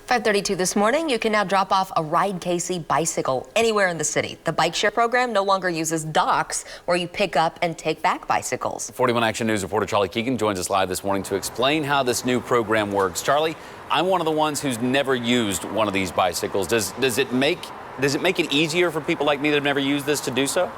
5:32 this morning, you can now drop off a RideKC bicycle anywhere in the city. The bike share program no longer uses docks where you pick up and take back bicycles. 41 Action News reporter Charlie Keegan joins us live this morning to explain how this new program works. Charlie, I'm one of the ones who's never used one of these bicycles. Does it make it easier for people like me that have never used this to do so?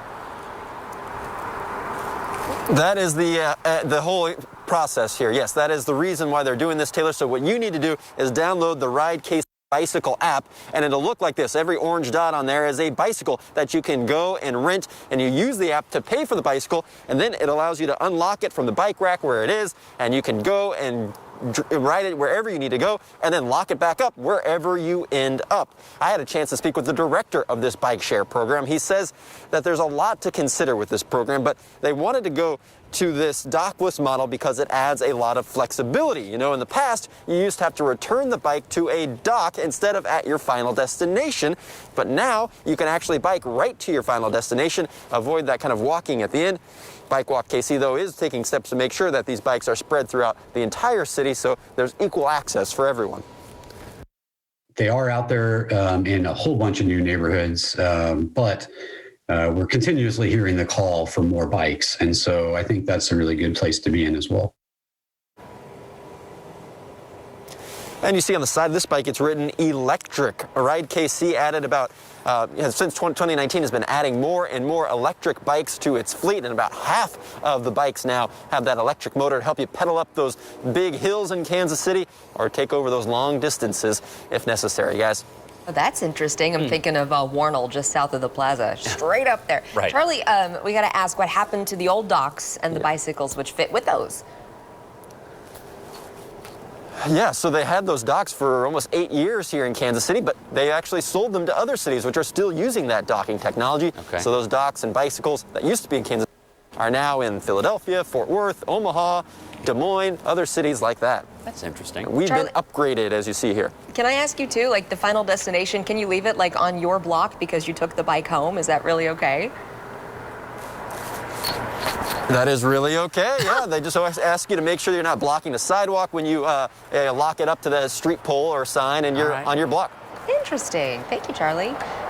That is the whole process here. Yes, that is the reason why they're doing this, Taylor. So what you need to do is download the RideKC bicycle app, and it'll look like this. Every orange dot on there is a bicycle that you can go and rent, and you use the app to pay for the bicycle, and then it allows you to unlock it from the bike rack where it is, and you can go and ride it wherever you need to go, and then lock it back up wherever you end up. I had a chance to speak with the director of this bike share program. He says that there's a lot to consider with this program, but they wanted to go to this dockless model because it adds a lot of flexibility. You know, in the past, you used to have to return the bike to a dock instead of at your final destination, but now you can actually bike right to your final destination, avoid that kind of walking at the end. RideKC, though, is taking steps to make sure that these bikes are spread throughout the entire city so there's equal access for everyone. They are out there in a whole bunch of new neighborhoods, but we're continuously hearing the call for more bikes. And so I think that's a really good place to be in as well. And you see on the side of this bike, it's written electric. RideKC added about, since 2019 has been adding more and more electric bikes to its fleet, and about half of the bikes now have that electric motor to help you pedal up those big hills in Kansas City or take over those long distances if necessary, guys. Oh, that's interesting. I'm thinking of Warnell, just south of the plaza, straight up there. Right. Charlie, we got to ask what happened to the old docks and the bicycles which fit with those? Yeah, so they had those docks for almost 8 years here in Kansas City, but they actually sold them to other cities which are still using that docking technology. Okay. So those docks and bicycles that used to be in Kansas are now in Philadelphia, Fort Worth, Omaha, Des Moines, other cities like that. That's interesting. We've been upgraded, as you see here. Can I ask you too, like the final destination, can you leave it like on your block because you took the bike home? Is that really okay? That is really okay, yeah. They just always ask you to make sure you're not blocking the sidewalk when you lock it up to the street pole or sign and you're on your block. Interesting. Thank you, Charlie.